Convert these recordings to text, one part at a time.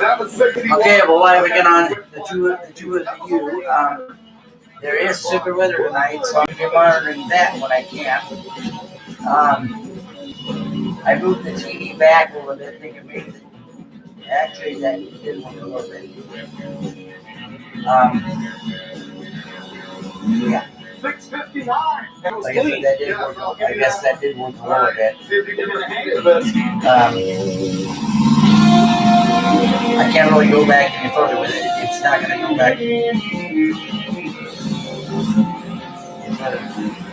Okay, well, while we get on the two of you, there is super weather tonight, so I'm going to be monitoring that when I can. I moved the TV back a little bit, thinking maybe actually that did work a little bit. Yeah. 6:59. Like I said, that did work. I guess that did work a little bit. I can't really go back any further with it. It's not going to go back.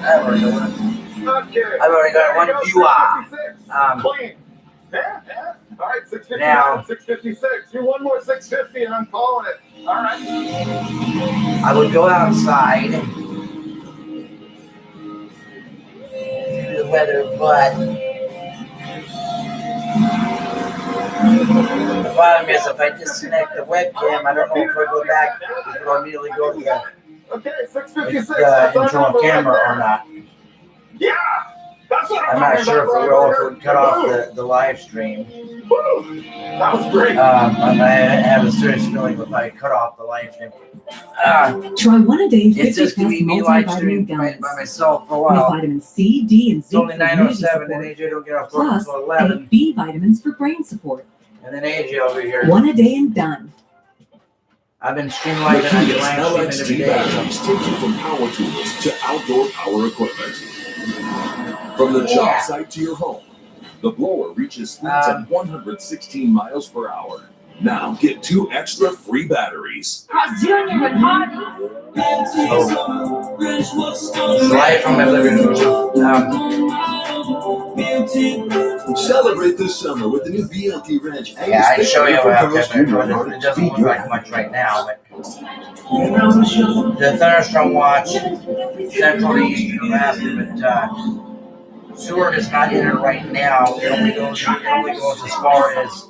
I've already got one view off. All right, 6:59, now, 6:56. Do one more 6:50 and I'm calling it. All right. I would go outside to the weather, but the problem is if I disconnect the webcam, I don't know if I go back, if it'll immediately go to the internal camera or not. Yeah. I'm not sure if it will, if it would cut off the live stream. That was great. I have a serious feeling if I cut off the live stream. Try one a day. It's just going to be me live streaming by myself for a while. With vitamin C, D, and it's only 9:07 and AJ don't get off work until 11. B vitamins for brain support. And then AJ over here. One a day and done. I've been streamlining and live streaming every day. Batteries take you from power tools to outdoor power equipment. From the job site to your home, the blower reaches speeds at 116 miles per hour. Now get 2 extra free batteries. Live from my living room. Celebrate this summer with the new BLT Ranch. Yeah, I show you how it doesn't look like much right now, but the Thunderstorm watch central to Eastern Alaska, but Seward is not in it right now. It only goes as far as.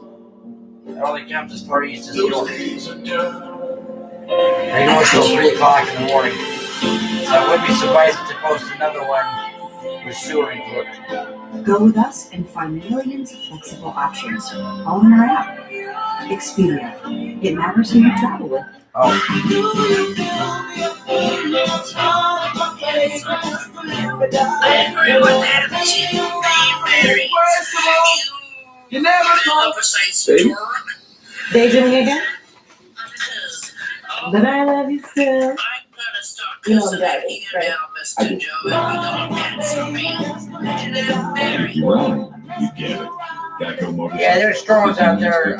It only comes as far east as York. They go until 3 o'clock in the morning. So I wouldn't be surprised if they post another one with Seward and York. Go with us and find millions of flexible options, all in our app. Expedia. It matters who you travel with. Oh. You never told Daydreaming again? But I love you still. You know that, right? You get it. Yeah, there's storms out there.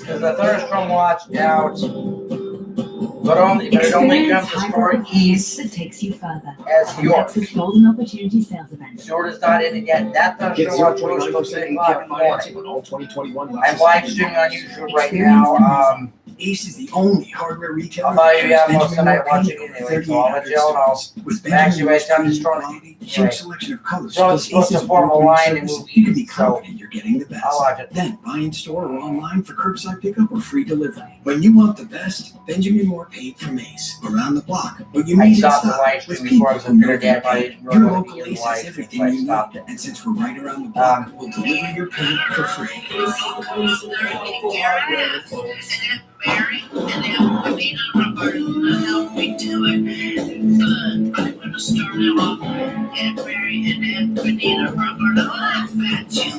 There's a Thunderstorm watch out, but it only comes as far east that takes you further. As York. That's the Golden Opportunity Sales Event. Seward is not in it yet. That Thunderstorm watch goes till 3 o'clock in the morning. I'm live streaming on YouTube right now. Ace is the only hardware retailer. I'll probably be out most of the night watching it anyway, so I'll let you all know. Actually, by the time the storm huge selection of colors. So it's supposed to form a line and move you can be east, confident you're getting the best. I'll watch it. Then buy in store or online for curbside pickup or free delivery. When you want the best, Benjamin Moore paid from Ace. Around the block. But you I need to stopped the stop live with stream before I people was who in know there, their Dad. pay. Your local Ace has everything you need. And since we're right around the block, we'll deliver your pay for free. Mary and Antonina Roberta helped me do it. But I'm gonna start it off. And Mary and Antonina Roberta laugh at you.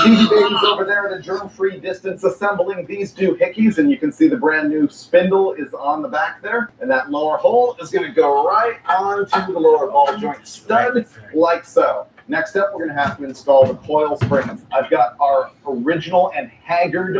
Gigi Baby's over there at a germ-free distance assembling these doohickeys, and you can see the brand new spindle is on the back there, and that lower hole is going to go right onto the lower ball joint stud, like so. Next up, we're going to have to install the coil springs. I've got our original and Haggard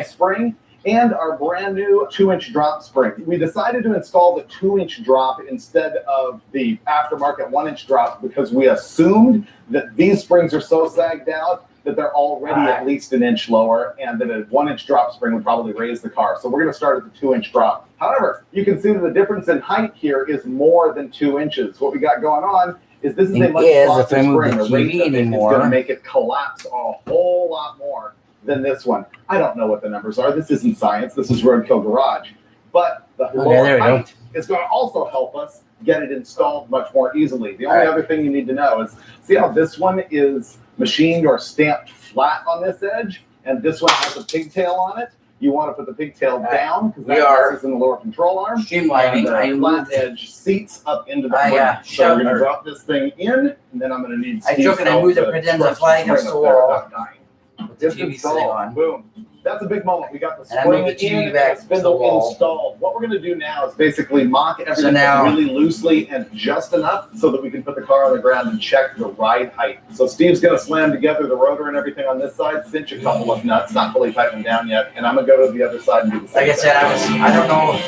spring and our brand new 2-inch drop spring. We decided to install the 2-inch drop instead of the aftermarket 1-inch drop because we assumed that these springs are so sagged out that they're already at least an inch lower and that a 1-inch drop spring would probably raise the car. So we're going to start at the 2-inch drop. However, you can see that the difference in height here is more than 2 inches. What we got going on is this is a much softer spring. The rate of it is going to make it collapse a whole lot more than this one. I don't know what the numbers are. This isn't science. This is Roadkill Garage. But the lower height is going to also help us get it installed much more easily. The only other thing you need to know is, see how this one is machined or stamped flat on this edge? and this one has a pigtail on it. You want to put the pigtail down because We that are is in the lower control arm. streamlining. I And flat moved. edge seats up into the I, front. So we're shoved- gonna drop this thing in, and then I'm gonna need. I Steve's took and I help moved the to credenza stretch flag the against spring the up there wall. without dying. With the It's TV sitting installed. on. Boom. That's a big moment. We got the And I spring moved the TV in back and to the the spindle wall. installed. What we're going to do now is basically mock everything now- really loosely and just enough so that we can put the car on the ground and check the ride height. So Steve's going to slam together the rotor and everything on this side, cinch a couple of nuts, not fully tightened down yet, and I'm going to go to the other side and do the same Like I said, I don't know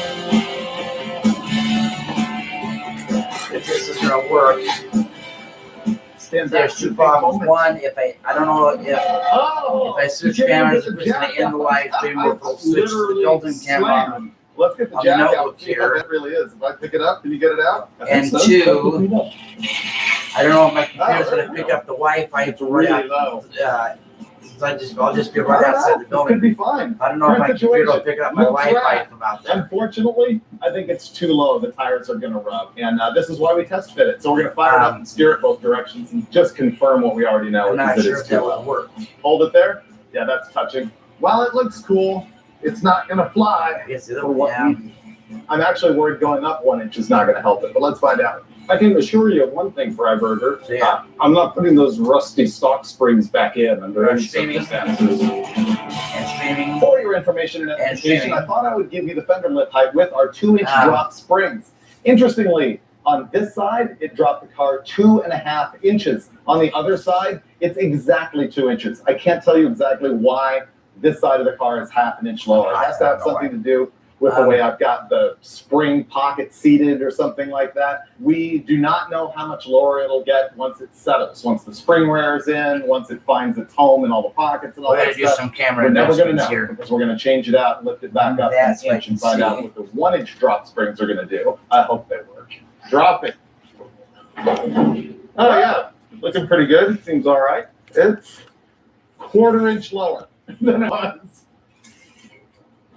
if this is gonna work. Stand back There's to two the problems. moment. One, I don't know if Oh, I switch you can't cameras, get if the it's gonna jack end the out. live stream or if it'll It's switch to the literally built-in camera. slammed. Let's get the on the jack out. notebook See how here. that really is. If I pick it up, can you get it out? I think And so. two, I don't know if my computer's there gonna we pick go. up the Wi-Fi It's to really right low. I'll just be right outside the This could building. be fine. I don't know if my Current computer will situation. pick up my Looks Wi-Fi right. from out there. Unfortunately, I think it's too low. The tires are going to rub. And this is why we test fit it. So we're going to fire it up and steer it both directions and just confirm what we already know. I'm not because it sure is if too that low. will work. Hold it there. Yeah, that's touching. While it looks cool, it's not going to fly. I guess the For other what one, I'm actually worried going up 1 inch is not going to help it, but let's find out. I can assure you of one thing, Freiberger. So, yeah. I'm not putting those rusty stock springs back in under any Streaming. circumstances. and streaming. For your information and And edification, streaming. I thought I would give you the fender lip height with our 2-inch Ah. drop springs. Interestingly, on this side, it dropped the car 2.5 inches. On the other side, it's exactly 2 inches. I can't tell you exactly why this side of the car is half an inch lower. It has to have something to do with the way I've got the spring pocket seated or something like that. We do not know how much lower it'll get once it settles, once the spring wears in, once it finds its home in all the pockets and all We're that gonna do stuff. some camera We're never going to adjustments know here. because we're going to change it out and lift it back up That's an what I inch can and find out see. what the 1-inch drop springs are going to do. I hope they work. Drop it. Oh yeah, looking pretty good. Seems all right. It's 1/4 inch lower than it was.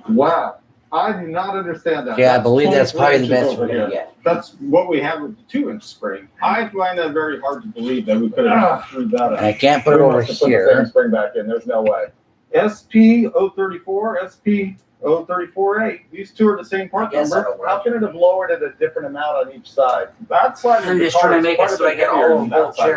Wow. I do not understand that. Yeah, I believe that's 23 probably the inches best over we're gonna here. get. That's what we have with the 2-inch spring. I find that very hard to believe that we could have screwed that And up. I can't put it We over must have put the same here. spring back in. There's no way. SP034, SP034A. These two are the same part I guess number. that'll work. How can it have lowered it a different amount on each side? That side of I'm the just car trying to is make quite it a so I bit get heavier all than of that both side. chairs